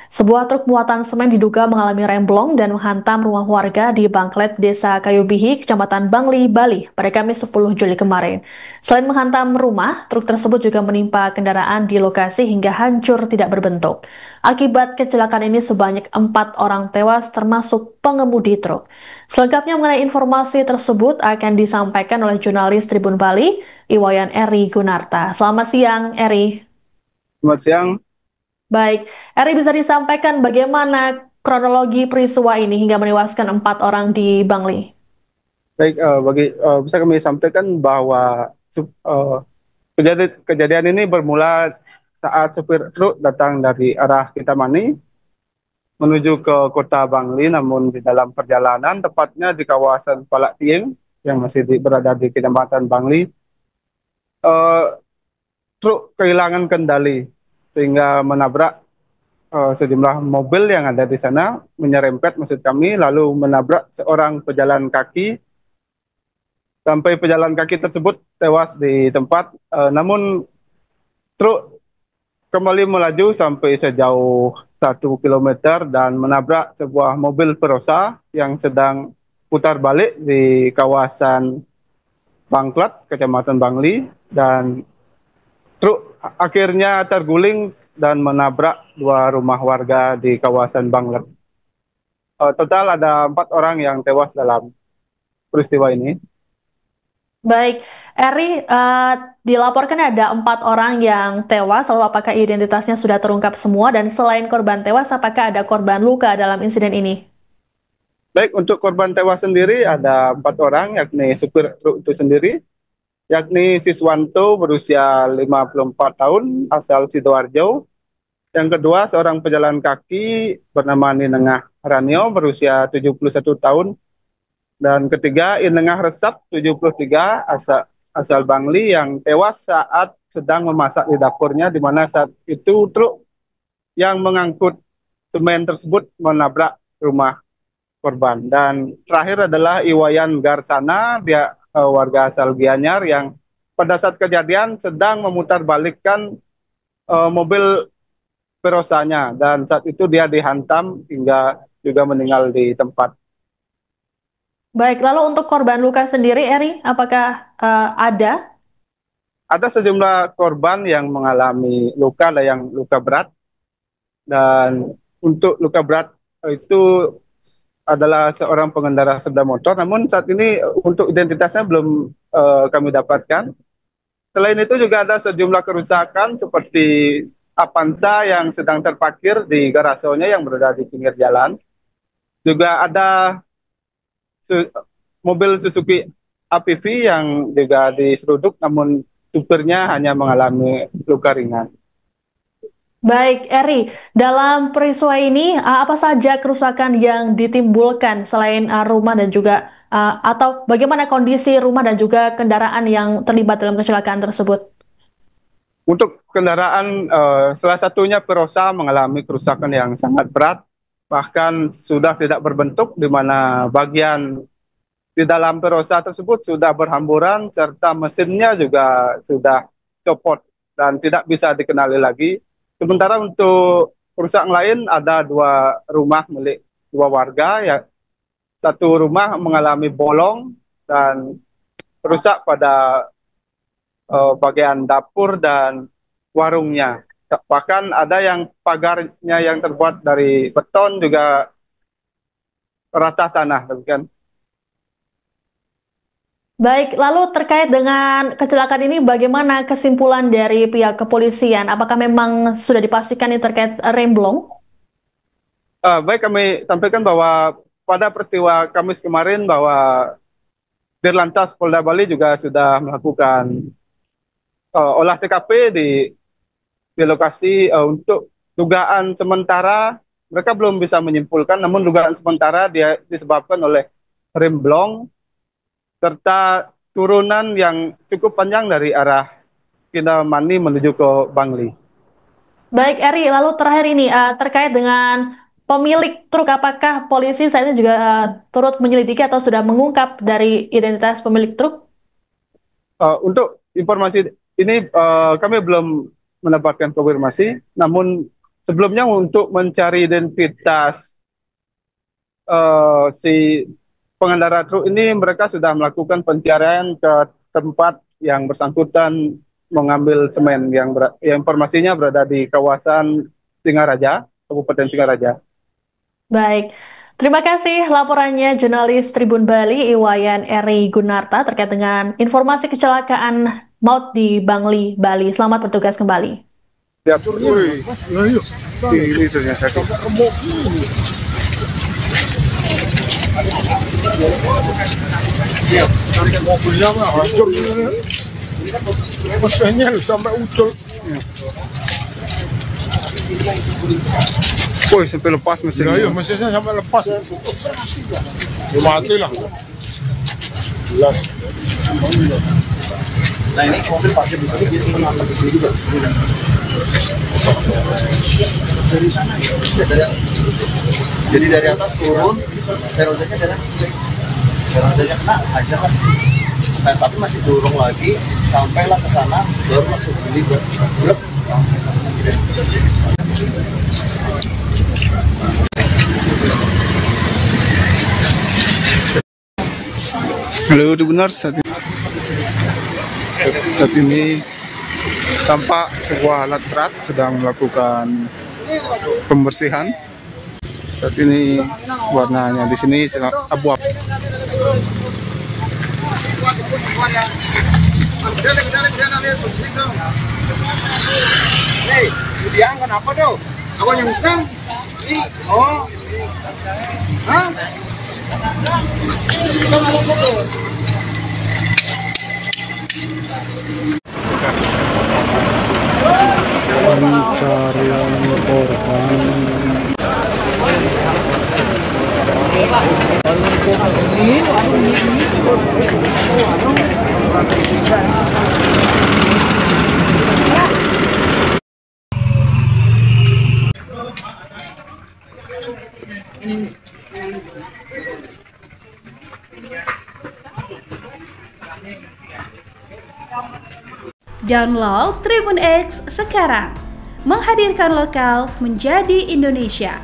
Sebuah truk muatan semen diduga mengalami remblong dan menghantam rumah warga di Bangklet, Desa Kayubihi, Kecamatan Bangli, Bali pada Kamis 10 Juli kemarin. Selain menghantam rumah, truk tersebut juga menimpa kendaraan di lokasi hingga hancur tidak berbentuk. Akibat kecelakaan ini sebanyak 4 orang tewas termasuk pengemudi truk. Selengkapnya mengenai informasi tersebut akan disampaikan oleh jurnalis Tribun Bali, Iwayan Eri Gunarta. Selamat siang, Eri. Selamat siang. Baik, Eri bisa disampaikan bagaimana kronologi peristiwa ini hingga menewaskan 4 orang di Bangli? Baik, bisa kami sampaikan bahwa kejadian ini bermula saat supir truk datang dari arah Kintamani menuju ke kota Bangli, namun di dalam perjalanan, tepatnya di kawasan Palak Tieng yang masih berada di Kecamatan Bangli, eh, truk kehilangan kendali sehingga menabrak sejumlah mobil yang ada di sana, menyerempet maksud kami, lalu menabrak seorang pejalan kaki sampai pejalan kaki tersebut tewas di tempat. Namun truk kembali melaju sampai sejauh 1 kilometer dan menabrak sebuah mobil Perosa yang sedang putar balik di kawasan Bangklat, Kecamatan Bangli, dan truk akhirnya terguling dan menabrak 2 rumah warga di kawasan Bangklat. Total ada 4 orang yang tewas dalam peristiwa ini. Baik, Eri, dilaporkan ada 4 orang yang tewas, lalu apakah identitasnya sudah terungkap semua? Dan selain korban tewas, apakah ada korban luka dalam insiden ini? Baik, untuk korban tewas sendiri ada 4 orang, yakni supir truk itu sendiri, yakni Siswanto berusia 54 tahun, asal Sidoarjo. Yang kedua, seorang pejalan kaki bernama Ninengah Ranyo berusia 71 tahun. Dan ketiga, Inengah Resap 73, asal Bangli, yang tewas saat sedang memasak di dapurnya, di mana saat itu truk yang mengangkut semen tersebut menabrak rumah korban. Dan terakhir adalah Iwayan Garsana, dia warga asal Gianyar yang pada saat kejadian sedang memutarbalikkan mobil Perosanya, dan saat itu dia dihantam hingga juga meninggal di tempat. Baik, lalu untuk korban luka sendiri, Eri, apakah ada? Ada sejumlah korban yang mengalami luka, ada yang luka berat, dan untuk luka berat itu adalah seorang pengendara sepeda motor, namun saat ini untuk identitasnya belum kami dapatkan. Selain itu juga ada sejumlah kerusakan seperti Avanza yang sedang terparkir di garasenya yang berada di pinggir jalan. Juga ada su- mobil Suzuki APV yang juga diseruduk, namun supirnya hanya mengalami luka ringan. Baik, Eri, dalam peristiwa ini apa saja kerusakan yang ditimbulkan selain rumah dan juga atau bagaimana kondisi rumah dan juga kendaraan yang terlibat dalam kecelakaan tersebut? Untuk kendaraan, salah satunya Perosa mengalami kerusakan yang sangat berat, bahkan sudah tidak berbentuk, di mana bagian di dalam Perosa tersebut sudah berhamburan, serta mesinnya juga sudah copot dan tidak bisa dikenali lagi. Sementara untuk kerusakan lain ada 2 rumah milik 2 warga, ya, satu rumah mengalami bolong dan rusak pada bagian dapur dan warungnya. Bahkan ada yang pagarnya yang terbuat dari beton juga rata tanah, demikian. Baik, lalu terkait dengan kecelakaan ini, bagaimana kesimpulan dari pihak kepolisian? Apakah memang sudah dipastikan ini terkait remblong? Baik, kami sampaikan bahwa pada peristiwa Kamis kemarin bahwa Dirlantas Polda Bali juga sudah melakukan olah TKP di lokasi untuk dugaan sementara. Mereka belum bisa menyimpulkan, namun dugaan sementara dia disebabkan oleh remblong serta turunan yang cukup panjang dari arah Kintamani menuju ke Bangli. Baik, Eri, lalu terakhir ini terkait dengan pemilik truk, apakah polisi saat ini juga turut menyelidiki atau sudah mengungkap dari identitas pemilik truk? Untuk informasi ini kami belum mendapatkan konfirmasi, namun sebelumnya untuk mencari identitas si pengendara truk ini, mereka sudah melakukan pencarian ke tempat yang bersangkutan mengambil semen yang informasinya berada di kawasan Singaraja, Kabupaten Singaraja. Baik, terima kasih laporannya jurnalis Tribun Bali Iwayan Eri Gunarta terkait dengan informasi kecelakaan maut di Bangli, Bali. Selamat bertugas kembali. Siap. Ini ternyata. Siap. Mobilnya hancur ini. Mesinnya sampai ucul. Woi, sampai lepas mesinnya. Iya, mesinnya sampai lepas. Ya, mati lah. Jelas. Nah ini mobil parkir di sini, jadi setengah di sini juga. Jadi dari atas turun, ferozanya kena aja kan di sini. Nah, tapi masih dorong lagi, sampailah ke sana, barulah ke beli blok sampai ke sana. Halo, benar saat ini tampak sebuah alat berat sedang melakukan pembersihan. Saat ini warnanya di sini abu-abu. Hei, dia kenapa tuh? Apa yang usang? Oh, hah? Pencarian korban. Download Tribun X sekarang, menghadirkan lokal menjadi Indonesia.